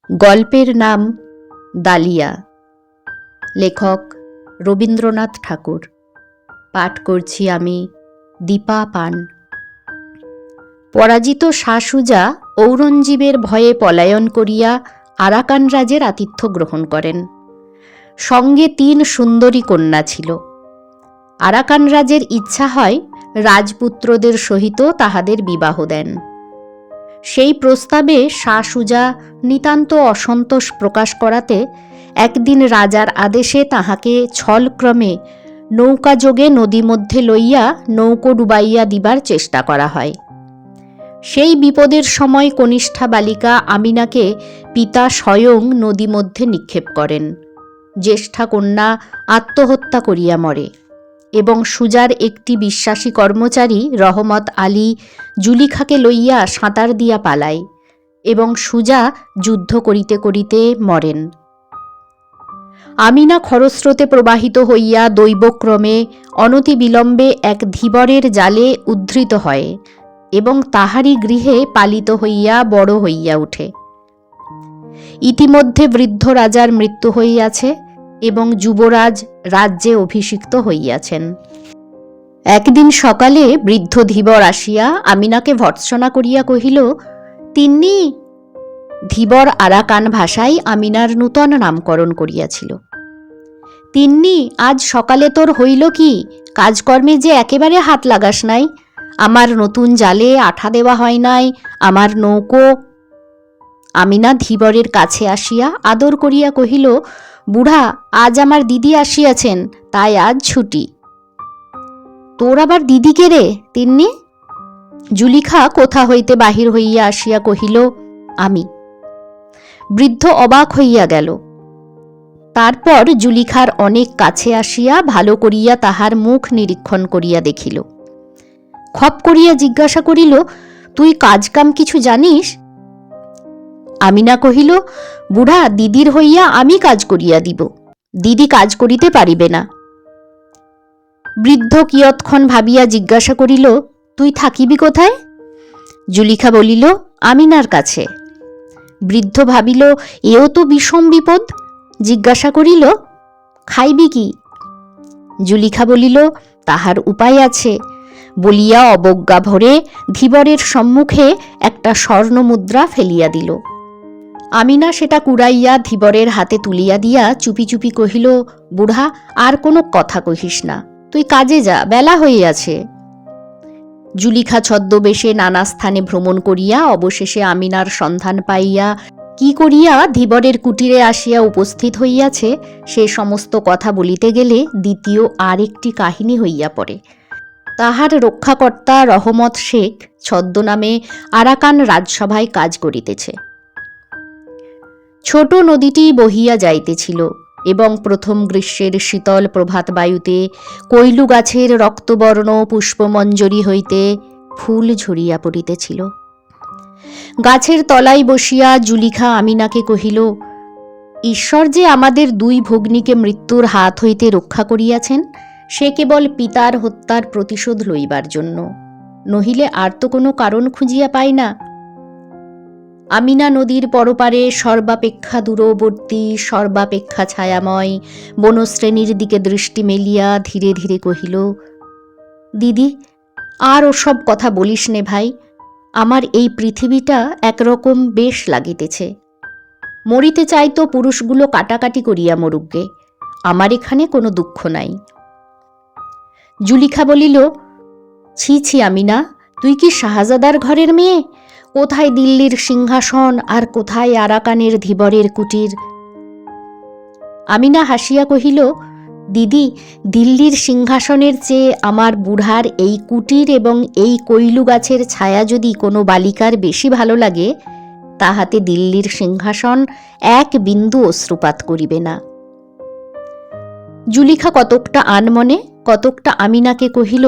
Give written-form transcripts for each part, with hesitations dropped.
গল্পের নাম ডালিয়া। লেখক রবীন্দ্রনাথ ঠাকুর। পাঠ করছি আমি, দীপা পান। পরাজিত শাহ সুজা ঔরঙ্গজেবের ভয়ে পলায়ন করিয়া আরাকান রাজের আতিথ্য গ্রহণ করেন। সঙ্গে ৩ সুন্দরী কন্যা ছিল। আরাকান রাজের ইচ্ছা হয় রাজপুত্রদের সহিত তাহাদের বিবাহ দেন। সেই প্রস্তাবে শাহ সুজা নিতান্ত অসন্তোষ প্রকাশ করাতে একদিন রাজার আদেশে তাহাকে ছলক্রমে নৌকাযোগে নদী মধ্যে লইয়া নৌকো ডুবাইয়া দিবার চেষ্টা করা হয়। সেই বিপদের সময় কনিষ্ঠা বালিকা আমিনাকে পিতা স্বয়ং নদী মধ্যে নিক্ষেপ করেন। জ্যেষ্ঠা কন্যা আত্মহত্যা করিয়া মরে এবং সুজার একটি বিশ্বাসী কর্মচারী রহমত আলী জুলিখাকে লইয়া সাঁতার দিয়া পালায় এবং সুজা যুদ্ধ করিতে করিতে মরেন। আমিনা খরস্রোতে প্রবাহিত হইয়া দৈবক্রমে অনতিবিলম্বে এক ধীবরের জালে উদ্ধৃত হয় এবং তাহারই গৃহে পালিত হইয়া বড় হইয়া উঠে। ইতিমধ্যে বৃদ্ধ রাজার মৃত্যু হইয়াছে এবং যুবরাজ রাজ্যে অভিষিক্ত হইয়াছেন। একদিন সকালে বৃদ্ধ ধীবর আসিয়া আমিনাকে ভর্ৎসনা করিয়া কহিল, তিন্নি। ধীবর আরাকান ভাষায় আমিনার নূতন নামকরণ করিয়াছিল। তিন্নি, আজ সকালে তোর হইল কি? কাজকর্মে যে একেবারে হাত লাগাস নাই। আমার নতুন জালে আঠা দেওয়া হয় নাই, আমার নৌকো। আমিনা ধীবরের কাছে আসিয়া আদর করিয়া কহিল, বুড়া, আজ আমার দিদি আসিয়াছেন, তাই আজ ছুটি। তোর আবার দিদি কে রে, তিন্নি? জুলিখা কোথা হইতে বাহির হইয়া আসিয়া কহিল, আমি। বৃদ্ধ অবাক হইয়া গেল। তারপর জুলিখার অনেক কাছে আসিয়া ভালো করিয়া তাহার মুখ নিরীক্ষণ করিয়া দেখিল। খপ করিয়া জিজ্ঞাসা করিল, তুই কাজকাম কিছু জানিস? আমিনা কহিল, বুড়া, দিদির হইয়া আমি কাজ করিয়া দিব, দিদি কাজ করিতে পারিবে না। বৃদ্ধ কিয়ৎক্ষণ ভাবিয়া জিজ্ঞাসা করিল, তুই থাকিবি কোথায়? জুলিখা বলিল, আমিনার কাছে। বৃদ্ধ ভাবিল, এও তো বিষম বিপদ। জিজ্ঞাসা করিল, খাইবি কি? জুলিখা বলিল, তাহার উপায় আছে, বলিয়া অবজ্ঞা ভরে ধীবরের সম্মুখে একটা স্বর্ণমুদ্রা ফেলিয়া দিল। আমিনা সেটা কুড়াইয়া ধীবরের হাতে তুলিয়া দিয়া চুপি চুপি কহিল, বুড়া, আর কোনো কথা কহিস না, তুই কাজে যা, বেলা হইয়াছে। জুলিখা ছদ্মবেশে নানা স্থানে ভ্রমণ করিয়া অবশেষে আমিনার সন্ধান পাইয়া কি করিয়া ধীবরের কুটিরে আসিয়া উপস্থিত হইয়াছে সে সমস্ত কথা বলিতে গেলে দ্বিতীয় আর একটি কাহিনী হইয়া পড়ে। তাহার রক্ষাকর্তা রহমত শেখ ছদ্মনামে আরাকান রাজসভায় কাজ করিতেছে। ছোট নদীটি বহিয়া যাইতেছিল এবং প্রথম গ্রীষ্মের শীতল প্রভাত বায়ুতে কৈলু গাছের রক্তবর্ণ পুষ্পমঞ্জরি হইতে ফুল ঝরিয়া পড়িতেছিল। গাছের তলায় বসিয়া জুলিখা আমিনাকে কহিল, ঈশ্বর যে আমাদের 2 ভগ্নীকে মৃত্যুর হাত হইতে রক্ষা করিয়াছেন, সে কেবল পিতার হত্যার প্রতিশোধ লইবার জন্য, নহিলে আর তো কোনো কারণ খুঁজিয়া পাই না। আমিনা নদীর পরপারে সর্বাপেক্ষা দূরবর্তী, সর্বাপেক্ষা ছায়াময় বনশ্রেণীর দিকে দৃষ্টি মেলিয়া ধীরে ধীরে কহিল, দিদি, আর ওসব কথা বলিস নে ভাই। আমার এই পৃথিবীটা একরকম বেশ লাগিতেছে। মরিতে চাই তো পুরুষগুলো কাটাকাটি করিয়া মরুকগে, আমার এখানে কোনো দুঃখ নাই। জুলিখা বলিল, ছি ছি আমিনা, তুই কি শাহজাদার ঘরের মেয়ে? কোথায় দিল্লির সিংহাসন আর কোথায় আরাকানের ধীবরের কুটির? আমিনা হাসিয়া কহিল, দিদি, দিল্লির সিংহাসনের চেয়ে আমার বুড়ার এই কুটির এবং এই কৈলু গাছের ছায়া যদি কোনো বালিকার বেশি ভালো লাগে, তাহাতে দিল্লির সিংহাসন 1 বিন্দু অশ্রুপাত করিবে না। জুলিখা কতকটা আনমনে কতকটা আমিনাকে কহিল,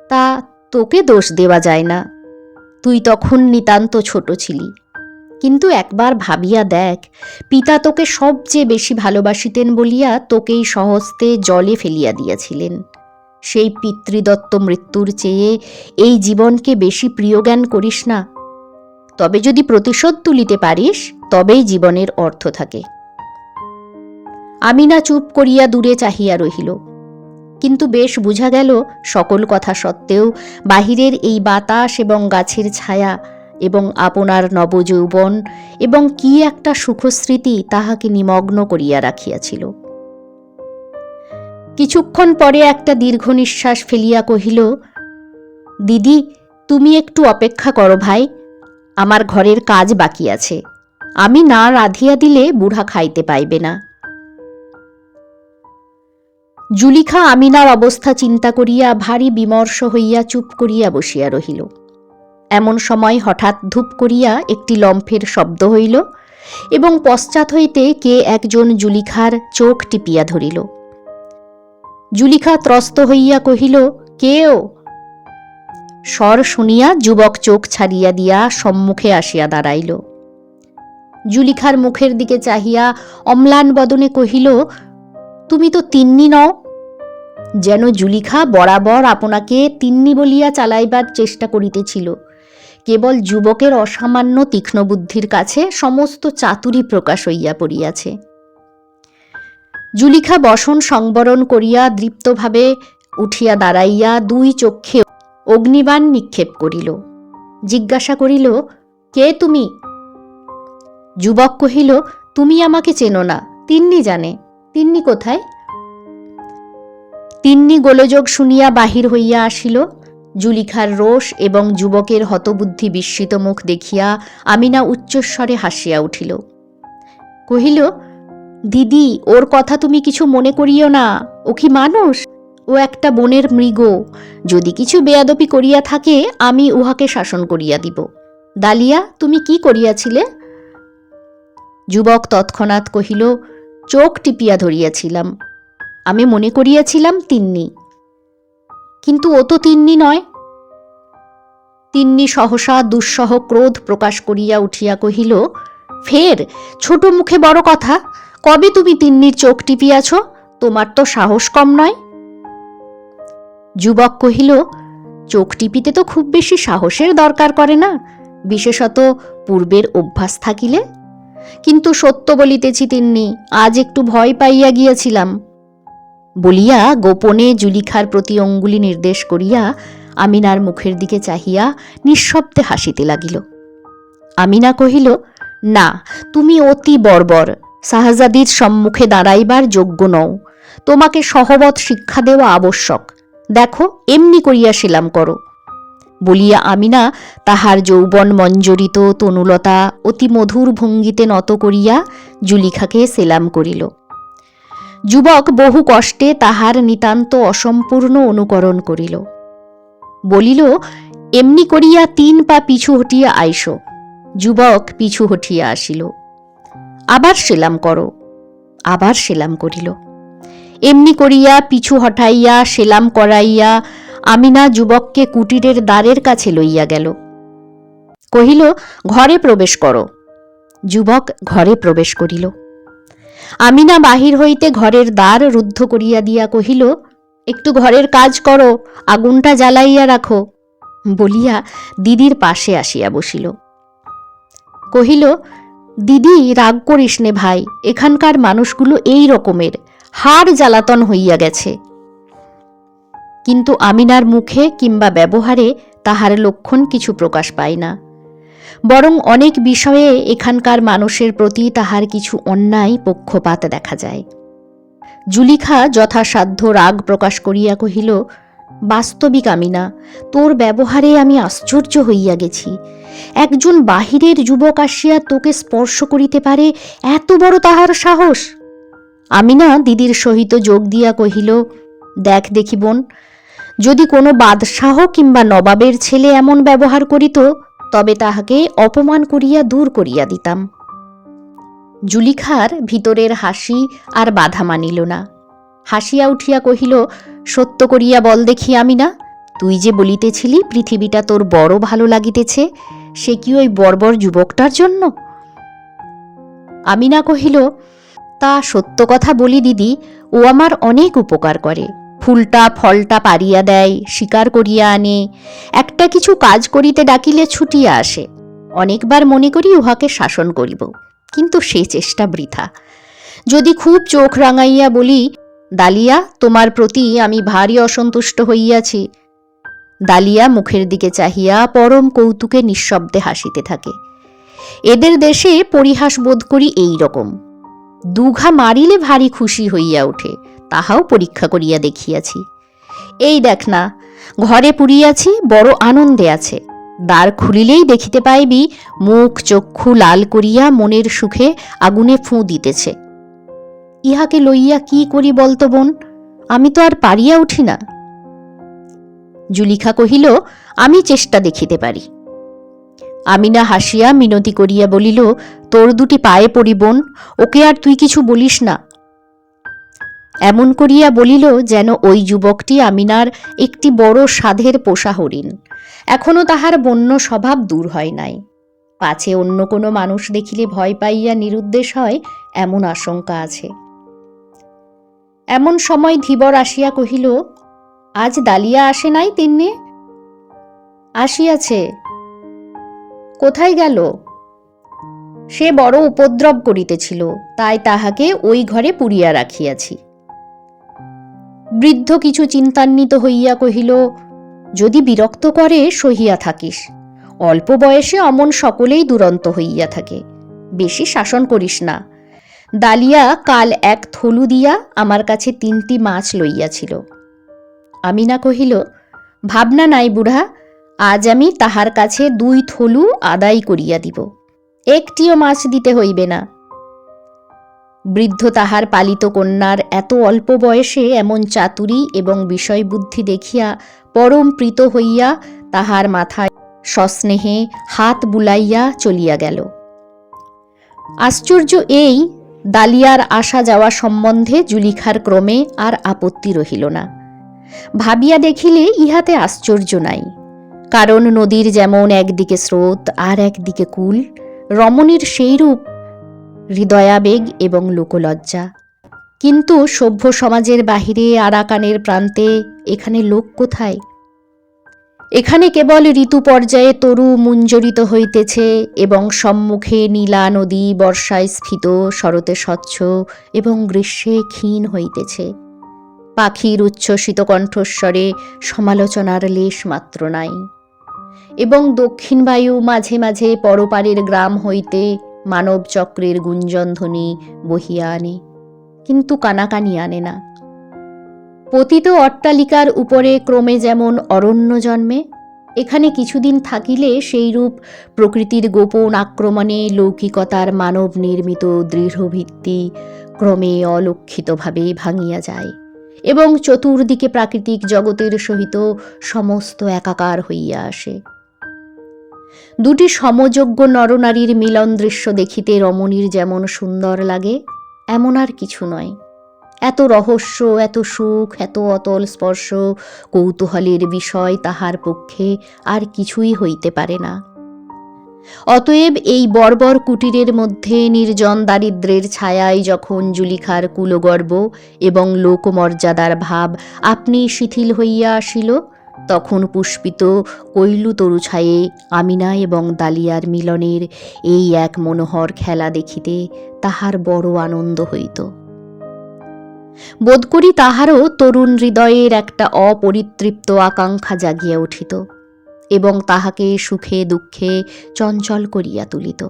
তা তোকে দোষ দেওয়া যায় না, তুই তখন নিতান্ত ছোট ছিলি। কিন্তু একবার ভাবিয়া দেখ, পিতা তোকে সবচেয়ে বেশি ভালোবাসিতেন বলিয়া তোকেই সহস্তে জলে ফেলিয়া দিয়াছিলেন। সেই পিতৃদত্ত মৃত্যুর চেয়ে এই জীবনকে বেশি প্রিয় জ্ঞান করিস না। তবে যদি প্রতিশোধ তুলিতে পারিস, তবেই জীবনের অর্থ থাকে। আমিনা চুপ করিয়া দূরে চাহিয়া রহিল। কিন্তু বেশ বুঝা গেল সকল কথা সত্ত্বেও বাহিরের এই বাতাস এবং গাছের ছায়া এবং আপনার নবযৌবন এবং কি একটা সুখস্মৃতি তাহাকে নিমগ্ন করিয়া রাখিয়াছিল। কিছুক্ষণ পরে একটা দীর্ঘ নিঃশ্বাস ফেলিয়া কহিল, দিদি, তুমি একটু অপেক্ষা করো ভাই, আমার ঘরের কাজ বাকি আছে, আমি না রাঁধিয়া দিলে বুড়া খাইতে পাইবে না। জুলিখা আমিনার অবস্থা চিন্তা করিয়া ভারী বিমর্ষ হইয়া চুপ করিয়া বসিয়া রহিল। এমন সময় হঠাৎ ধূপ করিয়া একটি লম্ফের শব্দ হইল এবং পশ্চাৎ হইতে কে একজন জুলিখার চোখ টিপিয়া ধরিল। জুলিখা ত্রস্ত হইয়া কহিল, কেও? স্বর শুনিয়া যুবক চোখ ছাড়িয়া দিয়া সম্মুখে আসিয়া দাঁড়াইল। জুলিখার মুখের দিকে চাহিয়া অম্লান বদনে কহিল, তুমি তো তিন্নি নও। যেন জুলিখা বরাবর আপনাকে তিন্নি বলিয়া চালাইবার চেষ্টা করিতেছিল। কেবল যুবকের অসামান্য তীক্ষ্ণ বুদ্ধির কাছে সমস্ত চাতুরী প্রকাশ হইয়া পড়িয়াছে। জুলিখা বসন সংবরণ করিয়া দৃপ্তভাবে উঠিয়া দাঁড়াইয়া দুই চক্ষে অগ্নিবাণ নিক্ষেপ করিল। জিজ্ঞাসা করিল, কে তুমি? যুবক কহিল, তুমি আমাকে চেনো না, তিন্নি জানে। তিন্নি কোথায়? তিন্নি গোলযোগ শুনিয়া বাহির হইয়া আসিল। জুলিখার রোষ এবং যুবকের হতবুদ্ধি বিস্মিত মুখ দেখিয়া আমিনা উচ্চস্বরে হাসিয়া উঠিল। কহিল, দিদি, ওর কথা তুমি কিছু মনে করিও না, ও কি মানুষ? ও একটা বনের মৃগ। যদি কিছু বেয়াদপি করিয়া থাকে আমি উহাকে শাসন করিয়া দিব। দালিয়া, তুমি কি করিয়াছিলে? যুবক তৎক্ষণাৎ কহিল, চোখ টিপিয়া ধরিয়াছিলাম। আমি মনে করিয়াছিলাম তিন্নি, কিন্তু ও তো তিন্নি নয়। তিন্নি সহসা দুঃসহ ক্রোধ প্রকাশ করিয়া উঠিয়া কহিল, ফের ছোট মুখে বড় কথা! কবে তুমি তিন্নির চোখ টিপিয়াছ? তোমার তো সাহস কম নয়। যুবক কহিল, চোখ টিপিতে তো খুব বেশি সাহসের দরকার করে না, বিশেষত পূর্বের অভ্যাস থাকিলে। কিন্তু সত্য বলিতেছি তিন্নি, আজ একটু ভয় পাইয়া গিয়াছিলাম। বলিয়া গোপনে জুলিখার প্রতি অঙ্গুলি নির্দেশ করিয়া আমিনার মুখের দিকে চাহিয়া নিঃশব্দে হাসিতে লাগিল। আমিনা কহিল, না, তুমি অতি বর্বর, শাহজাদির সম্মুখে দাঁড়াইবার যোগ্য নও। তোমাকে সহবত শিক্ষা দেওয়া আবশ্যক। দেখো, এমনি করিয়া সেলাম করো। বলিয়া আমিনা তাহার যৌবন মঞ্জরিত তনুলতা অতি মধুর ভঙ্গিতে নত করিয়া জুলিখাকে সেলাম করিল। যুবক বহু কষ্টে তাহার নিতান্ত অসম্পূর্ণ অনুকরণ করিল। বলিল, এমনি করিয়া 3 পা পিছু হটিয়া আইস। যুবক পিছু হটিয়া আসিল। আবার সেলাম করো। আবার সেলাম করিল। এমনি করিয়া পিছু হটাইয়া সেলাম করাইয়া আমিনা যুবককে কুটিরের দ্বারের কাছে লইয়া গেল। কহিল, ঘরে প্রবেশ করো। যুবক ঘরে প্রবেশ করিল। আমিনা বাহির হইতে ঘরের দ্বার রুদ্ধ করিয়া দিয়া কহিল, একটু ঘরের কাজ করো, আগুনটা জ্বালাইয়া রাখো। বলিয়া দিদির পাশে আসিয়া বসিল। কহিল, দিদি, রাগ করিস নে ভাই, এখানকার মানুষগুলো এই রকমের, হাড় জ্বালাতন হইয়া গেছে। কিন্তু আমিনার মুখে কিংবা ব্যবহারে তাহার লক্ষণ কিছু প্রকাশ পায় না, বরং অনেক বিষয়ে এখানকার মানুষের প্রতি তাহার কিছু অন্যায় পক্ষপাত দেখা যায়। জুলিখা যথাসাধ্য রাগ প্রকাশ করিয়া কহিল, বাস্তবিক আমিনা, তোর ব্যবহারে আমি আশ্চর্য হইয়া গেছি। একজন বাহিরের যুবক আসিয়া তোকে স্পর্শ করিতে পারে, এত বড় তাহার সাহস! আমিনা দিদির সহিত যোগ দিয়া কহিল, দেখ দেখি বোন, যদি কোনো বাদশাহ কিংবা নবাবের ছেলে এমন ব্যবহার করিত তবে তাহাকে অপমান করিয়া দূর করিয়া দিতাম। জুলিখার ভিতরের হাসি আর বাধা মানিল না। হাসিয়া উঠিয়া কহিল, সত্য করিয়া বল দেখি আমিনা, তুই যে বলিতেছিলি পৃথিবীটা তোর বড় ভালো লাগিতেছে, সে কি ওই বর্বর যুবকটার জন্য? আমিনা কহিল, তা সত্য কথা বলি দিদি, ও আমার অনেক উপকার করে। ফুলটা ফলটা পারিয়া দেয়, শিকার করিয়া আনে, একটা কিছু কাজ করিতে ডাকিলে ছুটিয়া আসে। অনেকবার মনে করি উহাকে শাসন করিব, কিন্তু সে চেষ্টা বৃথা। যদি খুব চোখ রাঙাইয়া বলি, দালিয়া, তোমার প্রতি আমি ভারী অসন্তুষ্ট হইয়াছি, দালিয়া মুখের দিকে চাহিয়া পরম কৌতুকে নিঃশব্দে হাসিতে থাকে। এদের দেশে পরিহাস বোধ করি এই রকম, দুঘা মারিলে ভারী খুশি হইয়া ওঠে, তাহাও পরীক্ষা করিয়া দেখিয়াছি। এই দেখ না, ঘরে পুরিয়াছি, বড় আনন্দে আছে, দ্বার খুলিলেই দেখিতে পাইবি মুখ চক্ষু লাল করিয়া মনের সুখে আগুনে ফুঁ দিতেছে। ইহাকে লইয়া কি করি বলতো বোন, আমি তো আর পারিয়া উঠি না। জুলিখা কহিল, আমি চেষ্টা দেখিতে পারি। আমিনা হাসিয়া মিনতি করিয়া বলিল, তোর দুটি পায়ে পড়ি বোন, ওকে আর তুই কিছু বলিস না। এমন করিয়া বলিল যেন ওই যুবকটি আমিনার একটি বড় সাধের পোষা হরিণ, এখনো তাহার বন্য স্বভাব দূর হয় নাই, পাছে অন্য কোনো মানুষ দেখিলে ভয় পাইয়া নিরুদ্দেশ হয়, এমন আশঙ্কা আছে। এমন সময় ধীবর আসিয়া কহিল, আজ দালিয়া আসে নাই তিন্নি? আসিয়াছে। কোথায় গেল? সে বড় উপদ্রব করিতেছিল, তাই তাহাকে ওই ঘরে পুরিয়া রাখিয়াছি। বৃদ্ধ কিছু চিন্তান্বিত হইয়া কহিল, যদি বিরক্ত করে সহিয়া থাকিস, অল্প বয়সে অমন সকলেই দুরন্ত হইয়া থাকে, বেশি শাসন করিস না। দালিয়া কাল এক থলু দিয়া আমার কাছে 3টি মাছ লইয়াছিল। আমিনা কহিল, ভাবনা নাই বুড়া, আজ আমি তাহার কাছে 2 থলু আদায় করিয়া দিব, একটিও মাছ দিতে হইবে না। বৃদ্ধ তাহার পালিত কন্যার এত অল্প বয়সে এমন চাতুরী এবং বিষয়বুদ্ধি দেখিয়া পরম প্রীত হইয়া তাহার মাথায় সস্নেহে হাত বুলাইয়া চলিয়া গেল। আশ্চর্য এই, দালিয়ার আসা যাওয়া সম্বন্ধে জুলিখার ক্রমে আর আপত্তি রহিল না। ভাবিয়া দেখিলে ইহাতে আশ্চর্য নাই, কারণ নদীর যেমন একদিকে স্রোত আর একদিকে কূল, রমণীর সেইরূপ হৃদয়াবেগ এবং লোকলজ্জা। কিন্তু সভ্য সমাজের বাহিরে আরাকানের প্রান্তে এখানে লোক কোথায়? এখানে কেবল ঋতু পর্যায়ে তরু মুঞ্জরিত হইতেছে এবং সম্মুখে নীলা নদী বর্ষায় স্ফীত, শরতে স্বচ্ছ এবং গ্রীষ্মে ক্ষীণ হইতেছে। পাখির উচ্ছ্বসিত কণ্ঠস্বরে সমালোচনার লেশ মাত্র নাই, এবং দক্ষিণ বায়ু মাঝে মাঝে পরপারের গ্রাম হইতে মানব চক্রের গুঞ্জনধ্বনি বহিয়া আনে, কিন্তু কানাকানি আনে না। পতিত অট্টালিকার উপরে ক্রমে যেমন অরণ্য জন্মে, এখানে কিছুদিন থাকিলে সেইরূপ প্রকৃতির গোপন আক্রমণে লৌকিকতার মানব নির্মিত দৃঢ় ভিত্তি ক্রমে অলক্ষিতভাবে ভাঙিয়া যায় এবং চতুর্দিকে প্রাকৃতিক জগতের সহিত সমস্ত একাকার হইয়া আসে। 2টি সমযোগ্য নরনারীর মিলন দৃশ্য দেখিতে রমণীর যেমন সুন্দর লাগে, এমন আর কিছু নয়। এত রহস্য, এত সুখ, এত অতল স্পর্শ, কৌতূহলের বিষয় তাহার পক্ষে আর কিছুই হইতে পারে না। অতএব এই বর্বর কুটিরের মধ্যে নির্জন দারিদ্র্যের ছায়ায় যখন জুলিখার কুলগর্ব এবং লোকমর্যাদার ভাব আপনি শিথিল হইয়া আসিল, তখন পুষ্পিত কৈলু তরুছায়ে আমিনা এবং দালিয়ার মিলনের এই এক মনোহর খেলা দেখিতে তাহার বড় আনন্দ হইত। বোধ করি তাহারও তরুণ হৃদয়ের একটা অপরিতৃপ্ত আকাঙ্ক্ষা জাগিয়া উঠিত এবং তাহাকে সুখে দুঃখে চঞ্চল করিয়া তুলিত।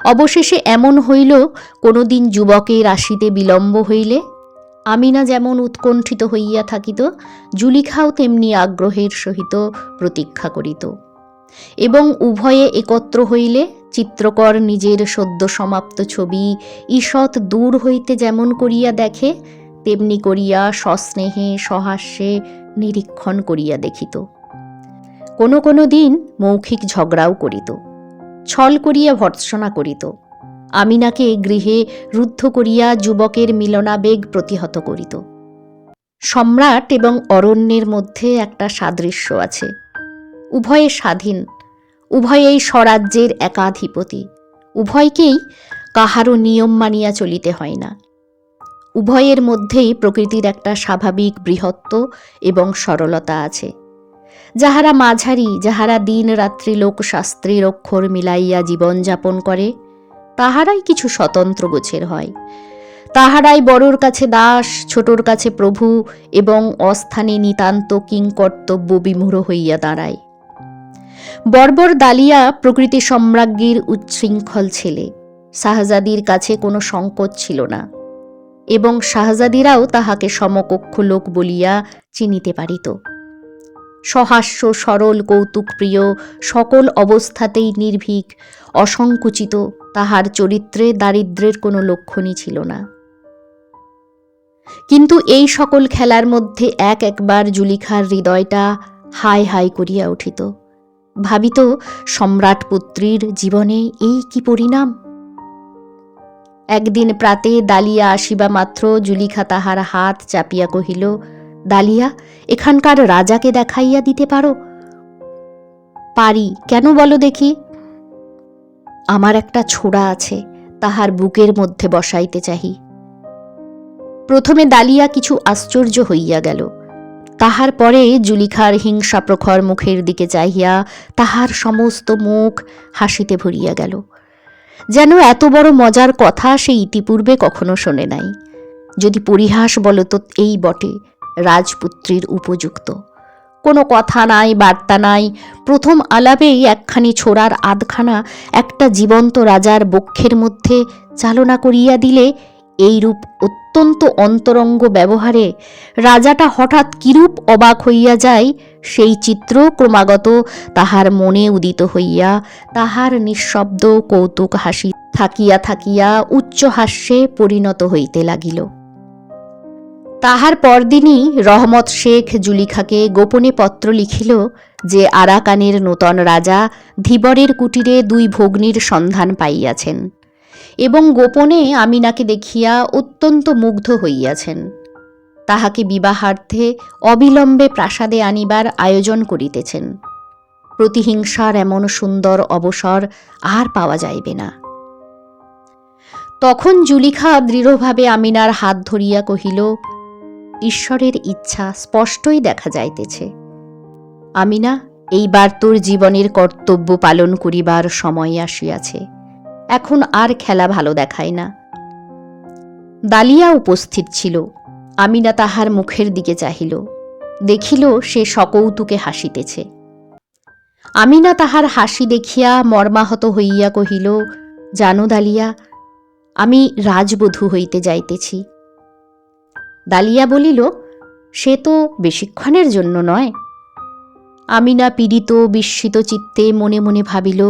অবশেষে এমন হইল, কোনোদিন যুবকের আসিতে বিলম্ব হইলে আমিনা যেমন উৎকণ্ঠিত হইয়া থাকিত, জুলিখাও তেমনি আগ্রহের সহিত প্রতীক্ষা করিত, এবং উভয়ে একত্র হইলে চিত্রকর নিজের সদ্য সমাপ্ত ছবি ঈষৎ দূর হইতে যেমন করিয়া দেখে, তেমনি করিয়া সস্নেহে সহাস্যে নিরীক্ষণ করিয়া দেখিত। কোনো কোনো দিন মৌখিক ঝগড়াও করিত, ছল করিয়া ভর্ৎসনা করিত, আমিনাকে গৃহে রুদ্ধ করিয়া যুবকের মিলনাবেগ প্রতিহত করিত। সম্রাট এবং অরণ্যের মধ্যে একটা সাদৃশ্য আছে। উভয়ে স্বাধীন, উভয়েই স্বরাজ্যের একাধিপতি, উভয়কেই কাহারও নিয়ম মানিয়া চলিতে হয় না। উভয়ের মধ্যেই প্রকৃতির একটা স্বাভাবিক বৃহত্ব এবং সরলতা আছে। যাহারা মাঝারি, যাহারা দিন রাত্রি লোকশাস্ত্রের অক্ষর মিলাইয়া জীবনযাপন করে, তাহারাই কিছু স্বতন্ত্র গোছের হয়। তাহারাই বড়োর কাছে দাস, ছোটর কাছে প্রভু এবং অস্থানে নিতান্ত কিংকর্তব্য বিমূঢ় হইয়া দাঁড়ায়। বর্বর দালিয়া প্রকৃতি সম্রাজ্ঞীর উচ্ছৃঙ্খল ছেলে। শাহজাদির কাছে কোনো সংকোচ ছিল না এবং শাহজাদিরাও তাহাকে সমকক্ষ লোক বলিয়া চিনিতে পারিত। সহাস্য, সরল, কৌতুকপ্রিয়, সকল অবস্থাতেই নির্ভীক, অসংকুচিত, তাহার চরিত্রে দারিদ্র্যের কোনো লক্ষণই ছিল না। কিন্তু এই সকল খেলার মধ্যে একবার জুলিখার হৃদয়টা হায় হায় করিয়া উঠিত। ভাবিত, সম্রাট পুত্রীর জীবনে এই কি পরিণাম। একদিন প্রাতে দালিয়া আসিবা মাত্র জুলিখা তাহার হাত চাপিয়া কহিল, দালিয়া, এখানকার রাজাকে দেখাইয়া দিতে পারো? পারি, কেন বলো দেখি? আমার একটা ছোড়া আছে, তাহার বুকের মধ্যে বসাইতে চাহি। প্রথমে দালিয়া কিছু আশ্চর্য হইয়া গেল, তাহার পরে জুলিখার হিংসা প্রখর মুখের দিকে চাহিয়া তাহার সমস্ত মুখ হাসিতে ভরিয়া গেল, যেন এত বড় মজার কথা সে ইতিপূর্বে কখনো শোনে নাই। যদি পরিহাস বলত এই বটে, রাজপুত্রীর উপযুক্ত। কোনো কথা নাই, বার্তা নাই, প্রথম আলাপেই একখানি ছোড়ার আধখানা একটা জীবন্ত রাজার বক্ষের মধ্যে চালনা করিয়া দিলে এইরূপ অত্যন্ত অন্তরঙ্গ ব্যবহারে রাজাটা হঠাৎ কিরূপ অবাক হইয়া যায়, সেই চিত্র ক্রমাগত তাহার মনে উদিত হইয়া তাহার নিঃশব্দ কৌতুক হাসি থাকিয়া থাকিয়া উচ্চ হাস্যে পরিণত হইতে লাগিল। তাহার পরদিনই রহমত শেখ জুলিখাকে গোপনে পত্র লিখিল যে আরাকানের নূতন রাজা ধীবরের কুটিরে 2 ভগ্নীর সন্ধান পাইয়াছেন এবং গোপনে আমিনাকে দেখিয়া অত্যন্ত মুগ্ধ হইয়াছেন। তাহাকে বিবাহার্থে অবিলম্বে প্রাসাদে আনিবার আয়োজন করিতেছেন। প্রতিহিংসার এমন সুন্দর অবসর আর পাওয়া যাইবে না। তখন জুলিখা দৃঢ়ভাবে আমিনার হাত ধরিয়া কহিল, ঈশ্বরের ইচ্ছা স্পষ্টই দেখা যাইতেছে। আমিনা, এইবার তোর জীবনের কর্তব্য পালন করিবার সময় আসিয়াছে। এখন আর খেলা ভালো দেখায় না। দালিয়া উপস্থিত ছিল। আমিনা তাহার মুখের দিকে চাহিল, দেখিল সে সকৌতুকে হাসিতেছে। আমিনা তাহার হাসি দেখিয়া মর্মাহত হইয়া কহিল, জানো দালিয়া, আমি রাজবধূ হইতে যাইতেছি। দালিয়া বলিল, সে তো বেশিক্ষণের জন্য নয়। আমিনা পীড়িত বিস্মিত চিত্তে মনে মনে ভাবিল,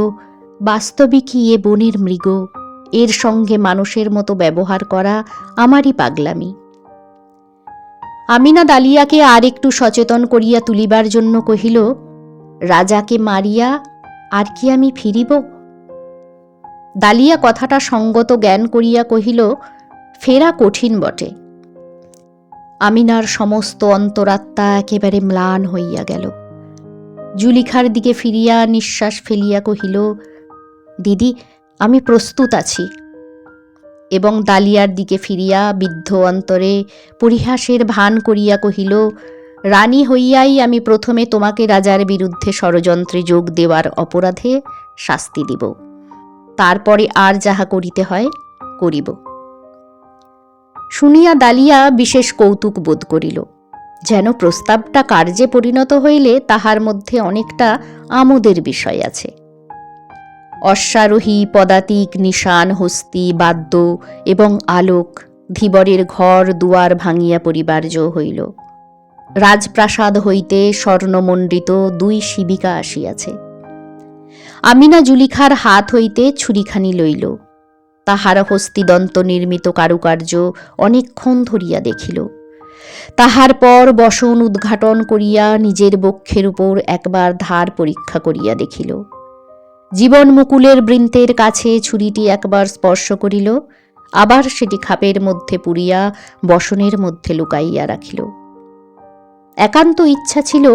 বাস্তবিকই এ বনের মৃগ, এর সঙ্গে মানুষের মতো ব্যবহার করা আমারই পাগলামি। আমিনা দালিয়াকে আর একটু সচেতন করিয়া তুলিবার জন্য কহিল, রাজাকে মারিয়া আর কি আমি ফিরিব? দালিয়া কথাটা সঙ্গত জ্ঞান করিয়া কহিল, ফেরা কঠিন বটে। আমিনার সমস্ত অন্তরাত্মা একেবারে ম্লান হইয়া গেল। জুলিখার দিকে ফিরিয়া নিঃশ্বাস ফেলিয়া কহিল, দিদি, আমি প্রস্তুত আছি। এবং দালিয়ার দিকে ফিরিয়া বিদ্ধ অন্তরে পরিহাসের ভান করিয়া কহিল, রানী হইয়াই আমি প্রথমে তোমাকে রাজার বিরুদ্ধে ষড়যন্ত্রে যোগ দেওয়ার অপরাধে শাস্তি দিব, তারপরে আর যাহা করিতে হয় করিব। শুনিয়া দালিয়া বিশেষ কৌতুক বোধ করিল, যেন প্রস্তাবটা কার্যে পরিণত হইলে তাহার মধ্যে অনেকটা আমোদের বিষয় আছে। অশ্বারোহী, পদাতিক, নিশান, হস্তি, বাদ্য এবং আলোক ধীবরের ঘর দুয়ার ভাঙিয়া পরিবার্য হইল। রাজপ্রাসাদ হইতে স্বর্ণমণ্ডিত 2 শিবিকা আসিয়াছে। আমিনা জুলিখার হাত হইতে ছুরিখানি লইল। তাহার হস্তিদন্ত নির্মিত কারুকার্য অনেকক্ষণ ধরিয়া দেখিল। তাহার পর বসন উদ্ঘাটন করিয়া নিজের বক্ষের উপর একবার ধার পরীক্ষা করিয়া দেখিল। জীবন মুকুলের বৃন্তের কাছে ছুরিটি একবার স্পর্শ করিল, আবার সেটি খাপের মধ্যে পুরিয়া বসনের মধ্যে লুকাইয়া রাখিল। একান্ত ইচ্ছা ছিল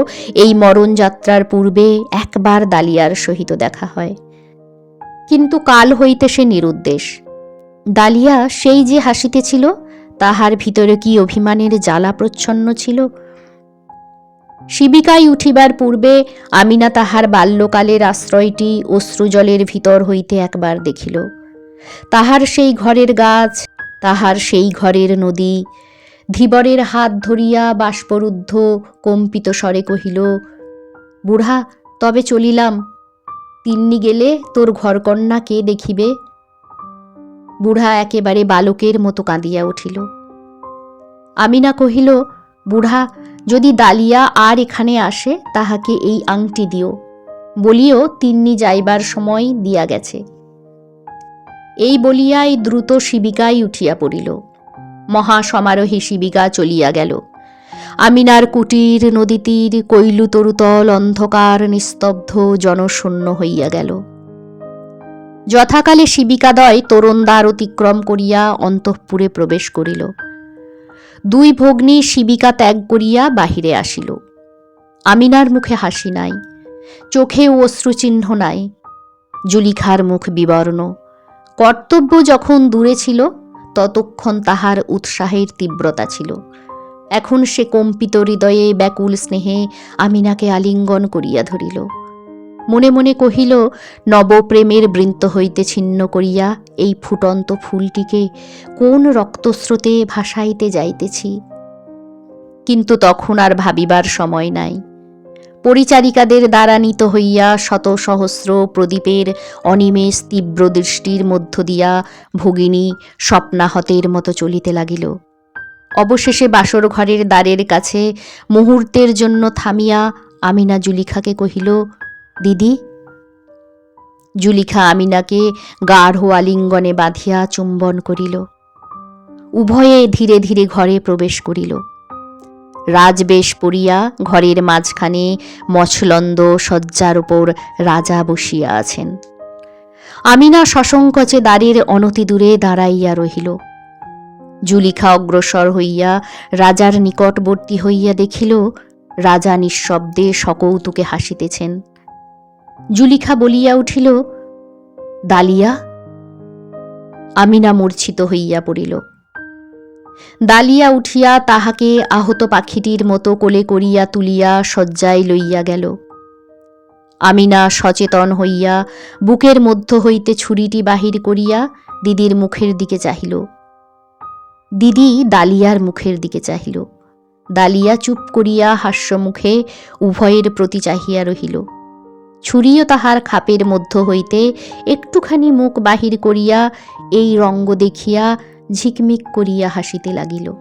এই মরণ যাত্রার পূর্বে একবার দালিয়ার সহিত দেখা হয়, কিন্তু কাল হইতে সে নিরুদ্দেশ। দালিয়া সেই যে হাসিতেছিল, তাহার ভিতরে কি অভিমানের জ্বালা প্রচ্ছন্ন ছিল। শিবিকায় উঠিবার পূর্বে আমিনা তাহার বাল্যকালের আশ্রয়টি অশ্রুজলের ভিতর হইতে একবার দেখিল। তাহার সেই ঘরের গাছ, তাহার সেই ঘরের নদী। ধীবরের হাত ধরিয়া বাষ্পরুদ্ধ কম্পিত স্বরে কহিল, বুড়া তবে চলিলাম, তিন্নি গেলে তোর ঘরকন্যা কে দেখিবে? বুড়া একেবারে বালকের মতো কাঁদিয়া উঠিল। আমিনা কহিল, বুড়া যদি ডালিয়া আর এখানে আসে তাহাকে এই আংটি দিও, বলিও তিন্নি যাইবার সময় দিয়া গেছে। এই বলিয়াই দ্রুত শিবিকায় উঠিয়া পড়িল। মহাসমারোহে শিবিকা চলিয়া গেল। আমিনার কুটির, নদীতীর, কৈলু তরুতল অন্ধকার নিস্তব্ধ জনশূন্য হইয়া গেল। যথাকালে শিবিকাদ্বয় তোরণদ্বার অতিক্রম করিয়া অন্তঃপুরে প্রবেশ করিল। দুই ভগ্নী শিবিকা ত্যাগ করিয়া বাহিরে আসিল। আমিনার মুখে হাসি নাই, চোখেও অশ্রুচিহ্ন নাই। জুলিখার মুখ বিবর্ণ। কর্তব্য যখন দূরে ছিল ততক্ষণ তাহার উৎসাহের তীব্রতা ছিল। এখন সে কম্পিত হৃদয়ে ব্যাকুল স্নেহে আমিনাকে আলিঙ্গন করিয়া ধরিল। মনে মনে কহিল, নবপ্রেমের বৃন্ত হইতে ছিন্ন করিয়া এই ফুটন্ত ফুলটিকে কোন রক্তস্রোতে ভাসাইতে যাইতেছি। কিন্তু তখন আর ভাবিবার সময় নাই। পরিচারিকাদের দ্বারা নীত হইয়া শত সহস্র প্রদীপের অনিমেষ তীব্র দৃষ্টির মধ্য দিয়া ভগিনী স্বপ্নাহতের মতো চলিতে লাগিল। অবশেষে বাসর ঘরের দ্বারের কাছে মুহূর্তের জন্য থামিয়া আমিনা জুলিখাকে কহিল, দিদি। জুলিখা আমিনাকে গাঢ় আলিঙ্গনে বাঁধিয়া চুম্বন করিল। উভয়ে ধীরে ধীরে ঘরে প্রবেশ করিল। রাজবেশ পরিয়া ঘরের মাঝখানে মছলন্দ শয্যার উপর রাজা বসিয়া আছেন। আমিনা সসংকোচে দ্বারের অনতিদূরে দাঁড়াইয়া রহিল। জুলিখা অগ্রসর হইয়া রাজার নিকটবর্তী হইয়া দেখিল রাজা নিঃশব্দে সকৌতুকে হাসিতেছেন। জুলিখা বলিয়া উঠিল, ডালিয়া। আমিনা মূর্ছিত হইয়া পড়িল। ডালিয়া উঠিয়া তাহাকে আহত পাখিটির মতো কোলে করিয়া তুলিয়া শয্যায় লইয়া গেল। আমিনা সচেতন হইয়া বুকের মধ্য হইতে ছুরিটি বাহির করিয়া দিদির মুখের দিকে চাহিল। দিদি ডালিয়ার মুখের দিকে চাহিল। ডালিয়া চুপ করিয়া হাস্যমুখে উভয়ের প্রতি চাহিয়া রহিল। ছুরিও তাহার খাপের মধ্য হইতে একটুখানি মুখ বাহির করিয়া এই রঙ্গ দেখিয়া ঝিকমিক করিয়া হাসিতে লাগিল।